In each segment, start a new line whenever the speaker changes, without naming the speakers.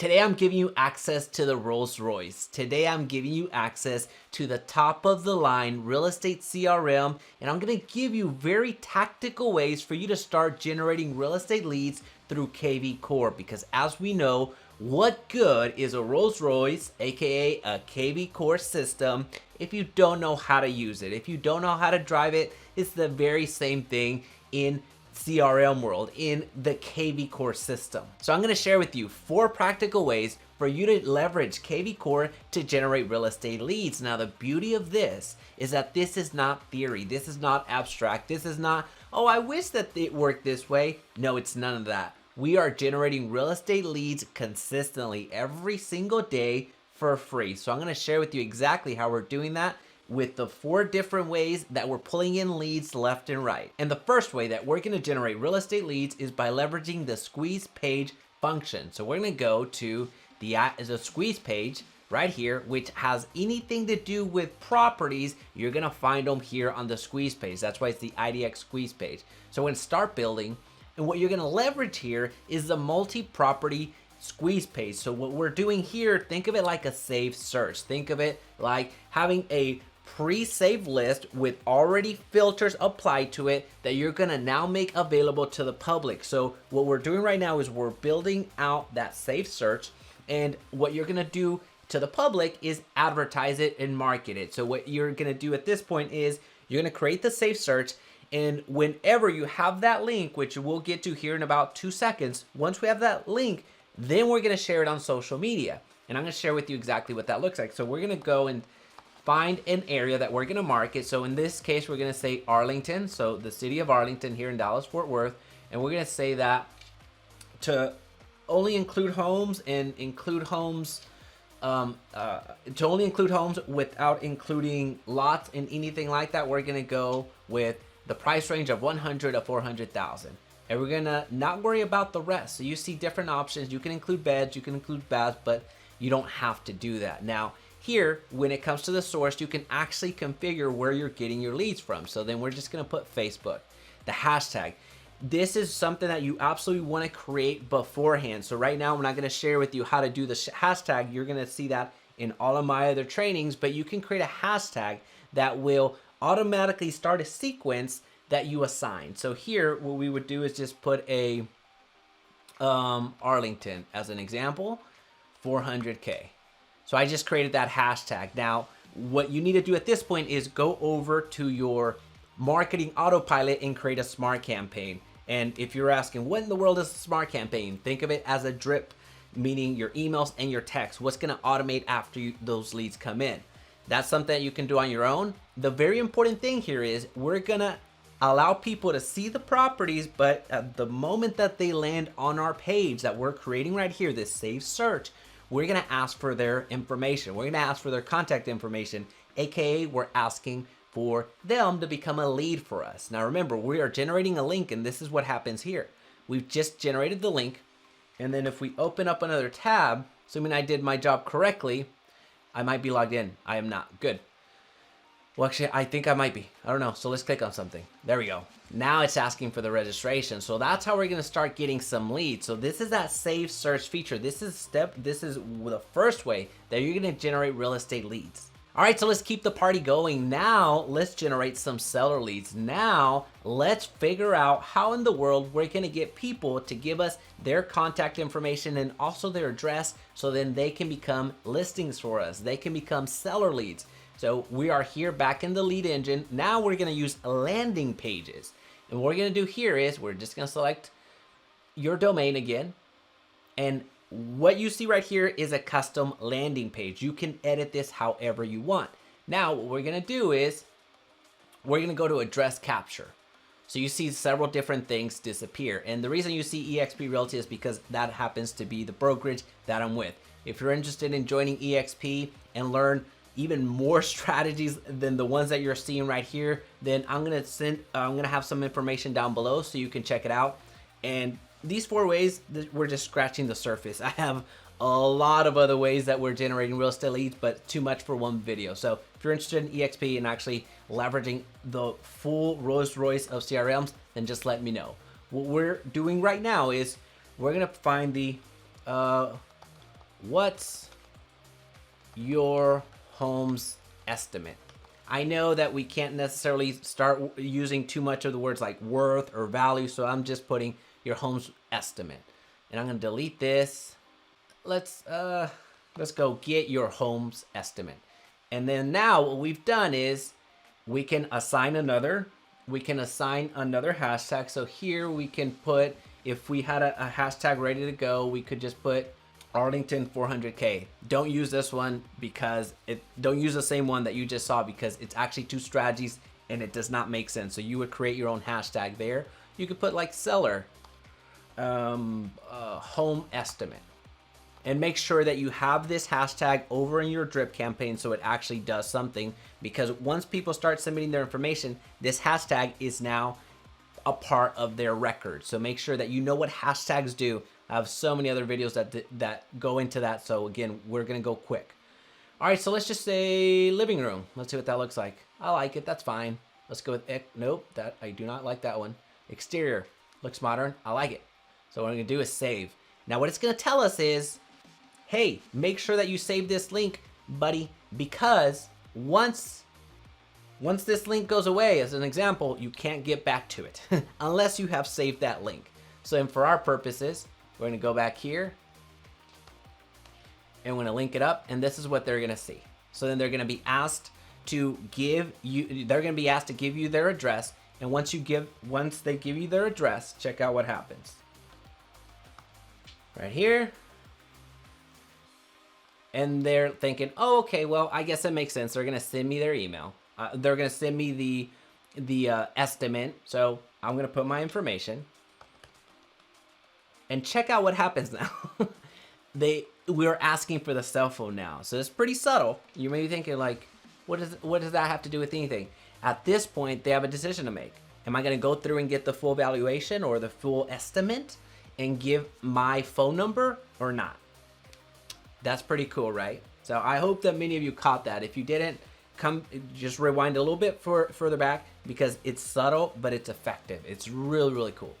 Today I'm giving you access to the Rolls Royce. Today I'm giving you access to the top of the line real estate CRM, and I'm gonna give you very tactical ways for you to start generating real estate leads through kvCORE, because as we know, what good is a Rolls Royce, aka a kvCORE system, if you don't know how to use it? If you don't know how to drive it, it's the very same thing in CRM world, in the kvCORE system. So I'm going to share with you 4 practical ways for you to leverage kvCORE to generate real estate leads. Now the beauty of this is that this is not theory, this is not abstract, this is not, oh, I wish that it worked this way. No, it's none of that. We are generating real estate leads consistently every single day for free. So I'm going to share with you exactly how we're doing that with the 4 different ways that we're pulling in leads left and right. And the first way that we're going to generate real estate leads is by leveraging the squeeze page function. So we're going to go to the squeeze page right here, which has anything to do with properties. You're going to find them here on the squeeze page. That's why it's the IDX squeeze page. So we're going to start building, and what you're going to leverage here is the multi-property squeeze page. So what we're doing here, think of it like a saved search. Think of it like having a pre-saved list with already filters applied to it that you're gonna now make available to the public. So what we're doing right now is we're building out that saved search, and what you're gonna do to the public is advertise it and market it. So what you're gonna do at this point is you're gonna create the saved search, and whenever you have that link, which we'll get to here in about 2 seconds, once we have that link, then we're gonna share it on social media. And I'm gonna share with you exactly what that looks like. So we're gonna go and find an area that we're gonna market. So in this case, we're gonna say Arlington. So the city of Arlington here in Dallas-Fort Worth. And we're gonna say that to only include homes and include homes, to only include homes without including lots and anything like that. We're gonna go with the price range of 100 to 400,000. And we're gonna not worry about the rest. So you see different options. You can include beds, you can include baths, but you don't have to do that. Now, here, when it comes to the source, you can actually configure where you're getting your leads from. So then we're just gonna put Facebook, the hashtag. This is something that you absolutely wanna create beforehand. So right now, I'm not gonna share with you how to do the hashtag. You're gonna see that in all of my other trainings, but you can create a hashtag that will automatically start a sequence that you assign. So here, what we would do is just put a Arlington as an example, 400K. So I just created that hashtag. Now, what you need to do at this point is go over to your marketing autopilot and create a smart campaign. And if you're asking, what in the world is a smart campaign? Think of it as a drip, meaning your emails and your texts. What's gonna automate after those leads come in? That's something that you can do on your own. The very important thing here is we're gonna allow people to see the properties, but at the moment that they land on our page that we're creating right here, this saved search, we're gonna ask for their information. We're gonna ask for their contact information, AKA we're asking for them to become a lead for us. Now remember, we are generating a link, and this is what happens here. We've just generated the link, and then if we open up another tab, assuming I did my job correctly, I might be logged in. I am not. Good. Well, actually, I think I might be. I don't know. So let's click on something. There we go. Now it's asking for the registration. So that's how we're going to start getting some leads. So this is that save search feature. This is the first way that you're going to generate real estate leads. All right, so let's keep the party going. Now let's generate some seller leads. Now let's figure out how in the world we're going to get people to give us their contact information and also their address, so then they can become listings for us. They can become seller leads. So we are here back in the lead engine. Now we're gonna use landing pages. And what we're gonna do here is we're just gonna select your domain again. And what you see right here is a custom landing page. You can edit this however you want. Now what we're gonna do is we're gonna go to address capture. So you see several different things disappear. And the reason you see eXp Realty is because that happens to be the brokerage that I'm with. If you're interested in joining eXp and learn even more strategies than the ones that you're seeing right here, then I'm gonna have some information down below so you can check it out. And these 4 ways, we're just scratching the surface. I have a lot of other ways that we're generating real estate leads, but too much for one video. So if you're interested in eXp and actually leveraging the full Rolls Royce of CRMs, then just let me know. What we're doing right now is we're gonna find the What's your home's estimate? I know that we can't necessarily start using too much of the words like worth or value, so I'm just putting your home's estimate. And I'm gonna delete this. Let's go get your home's estimate. And then now what we've done is we can assign another hashtag. So here we can put, if we had a hashtag ready to go, we could just put Arlington 400K. Don't use this one because don't use the same one that you just saw because it's actually two strategies and it does not make sense. So you would create your own hashtag there. You could put like seller home estimate. And make sure that you have this hashtag over in your drip campaign so it actually does something, because once people start submitting their information, this hashtag is now a part of their record. So make sure that you know what hashtags do. I have so many other videos that go into that. So again, we're gonna go quick. All right, so let's just say living room. Let's see what that looks like. I like it, that's fine. Let's go with, nope, I do not like that one. Exterior, looks modern, I like it. So what I'm gonna do is save. Now what it's gonna tell us is, hey, make sure that you save this link, buddy, because once this link goes away, as an example, you can't get back to it unless you have saved that link. So for our purposes, we're gonna go back here and we're gonna link it up, and this is what they're gonna see. So then they're gonna be asked to give you their address, and once they give you their address, check out what happens. Right here. And they're thinking, oh, okay, well, I guess it makes sense. They're gonna send me their email. They're gonna send me the estimate. So I'm gonna put my information. And check out what happens now. We're asking for the cell phone now. So it's pretty subtle. You may be thinking like, what does that have to do with anything? At this point, they have a decision to make. Am I gonna go through and get the full valuation or the full estimate and give my phone number or not? That's pretty cool, right? So I hope that many of you caught that. If you didn't, just rewind a little bit further back, because it's subtle, but it's effective. It's really, really cool.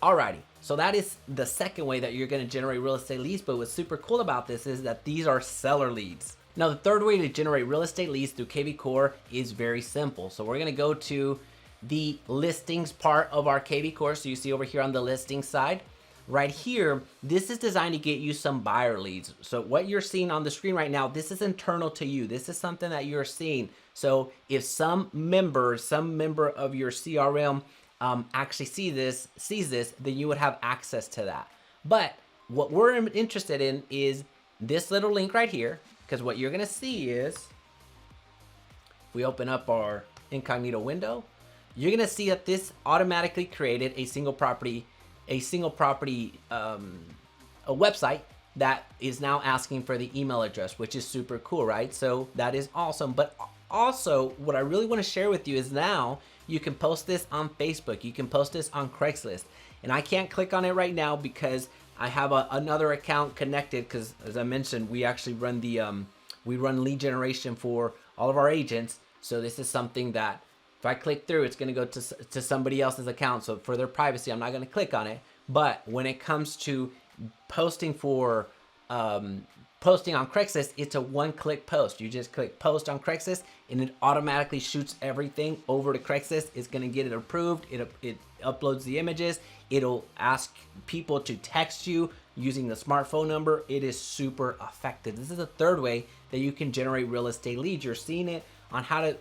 Alrighty, so that is the second way that you're gonna generate real estate leads, but what's super cool about this is that these are seller leads. Now the third way to generate real estate leads through kvCORE is very simple. So we're gonna go to the listings part of our kvCORE. So you see over here on the listing side, right here, this is designed to get you some buyer leads. So what you're seeing on the screen right now, this is internal to you. This is something that you're seeing. So if some member of your CRM actually sees this, then you would have access to that. But what we're interested in is this little link right here, because what you're gonna see is, if we open up our incognito window, you're gonna see that this automatically created a single property a website that is now asking for the email address, which is super cool, right? So that is awesome. But also what I really want to share with you is now you can post this on Facebook, you can post this on Craigslist, and I can't click on it right now because I have another account connected, because as I mentioned, we actually run we run lead generation for all of our agents. So this is something that if I click through, it's going to go to somebody else's account. So for their privacy, I'm not going to click on it. But when it comes to posting on Craigslist, it's a one-click post. You just click post on Craigslist, and it automatically shoots everything over to Craigslist. It's going to get it approved. It uploads the images. It'll ask people to text you using the smartphone number. It is super effective. This is the third way that you can generate real estate leads. You're seeing it on how to.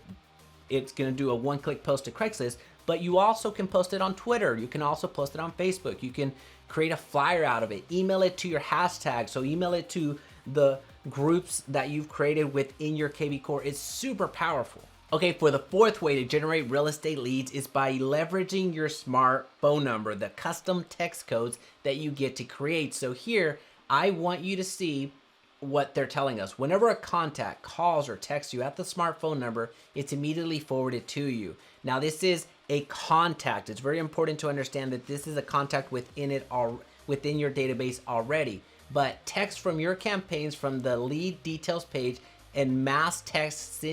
It's going to do a one-click post to Craigslist, but you also can post it on Twitter. You can also post it on Facebook. You can create a flyer out of it, email it to your hashtag. So email it to the groups that you've created within your kvCORE. It's super powerful. Okay, for the fourth way to generate real estate leads is by leveraging your smart phone number, the custom text codes that you get to create. So here, I want you to see what they're telling us. Whenever a contact calls or texts you at the smartphone number, it's immediately forwarded to you. Now this is a contact. It's very important to understand that this is a contact within your database already. But text from your campaigns from the lead details page and mass text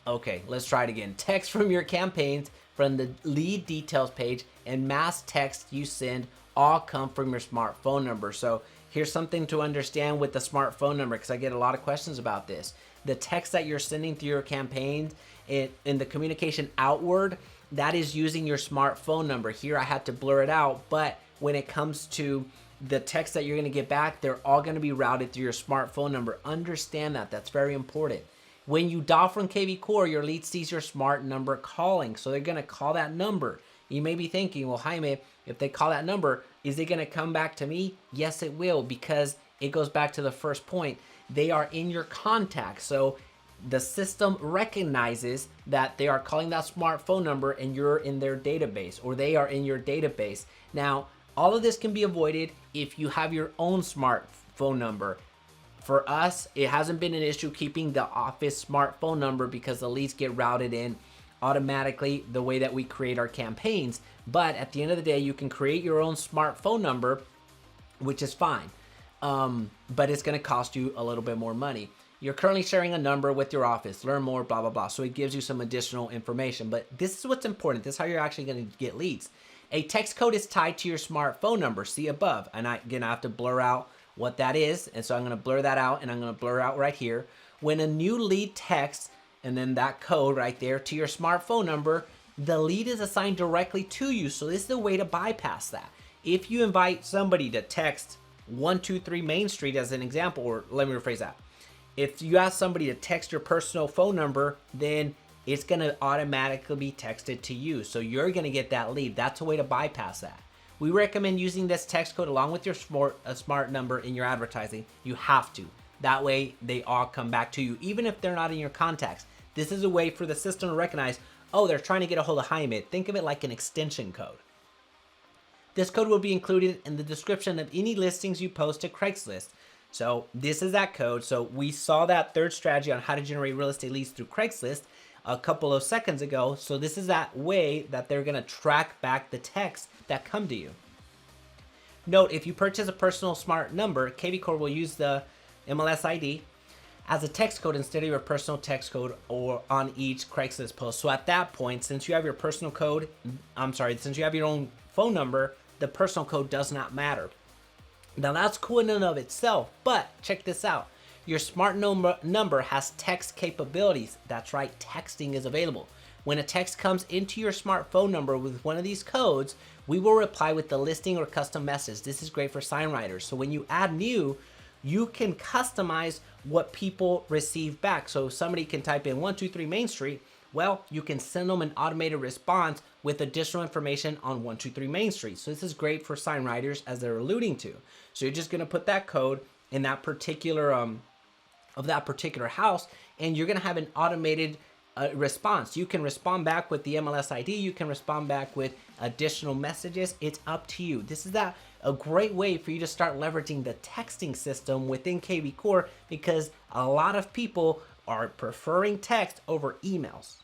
okay, let's try it again. Text from your campaigns from the lead details page and mass text you send all come from your smartphone number. So here's something to understand with the smartphone number, because I get a lot of questions about this. The text that you're sending through your campaigns in the communication outward, that is using your smartphone number. Here I had to blur it out, but when it comes to the text that you're going to get back, they're all going to be routed through your smartphone number. Understand that. That's very important. When you dial from kvCORE, your lead sees your smart number calling, so they're going to call that number. You may be thinking, well, Jaime, if they call that number, is it going to come back to me? Yes, it will, because it goes back to the first point. They are in your contacts. So the system recognizes that they are calling that smartphone number and you're in their database, or they are in your database. Now, all of this can be avoided if you have your own smartphone number. For us, it hasn't been an issue keeping the office smartphone number because the leads get routed in automatically the way that we create our campaigns. But at the end of the day, you can create your own smartphone number, which is fine. But it's going to cost you a little bit more money. You're currently sharing a number with your office. Learn more, blah, blah, blah. So it gives you some additional information. But this is what's important. This is how you're actually going to get leads. A text code is tied to your smartphone number. See above. And again, I have to blur out what that is. And so I'm going to blur that out, and I'm going to blur out right here. When a new lead texts, and then that code right there to your smartphone number, the lead is assigned directly to you. So this is a way to bypass that. If you invite somebody to text 123 Main Street as an example, or let me rephrase that. If you ask somebody to text your personal phone number, then it's going to automatically be texted to you. So you're going to get that lead. That's a way to bypass that. We recommend using this text code along with your smart number in your advertising. You have to. That way they all come back to you, even if they're not in your contacts. This is a way for the system to recognize, oh, they're trying to get a hold of Jaime. Think of it like an extension code. This code will be included in the description of any listings you post to Craigslist. So this is that code. So we saw that third strategy on how to generate real estate leads through Craigslist a couple of seconds ago. So this is that way that they're going to track back the texts that come to you. Note, if you purchase a personal smart number, kvCORE will use the MLS ID as a text code instead of your personal text code or on each Craigslist post. So at that point, since you have your personal code, since you have your own phone number, the personal code does not matter. Now that's cool in and of itself, but check this out. Your smart number has text capabilities. That's right, texting is available. When a text comes into your smartphone number with one of these codes, we will reply with the listing or custom message. This is great for sign writers. So when you add new, you can customize what people receive back. So somebody can type in 123 Main Street. Well, you can send them an automated response with additional information on 123 Main Street. So this is great for sign writers, as they're alluding to. So you're just going to put that code in that particular of that particular house, and you're going to have an automated response. You can respond back with the MLS ID. You can respond back with additional messages. It's up to you. This is a great way for you to start leveraging the texting system within kvCORE, because a lot of people are preferring text over emails.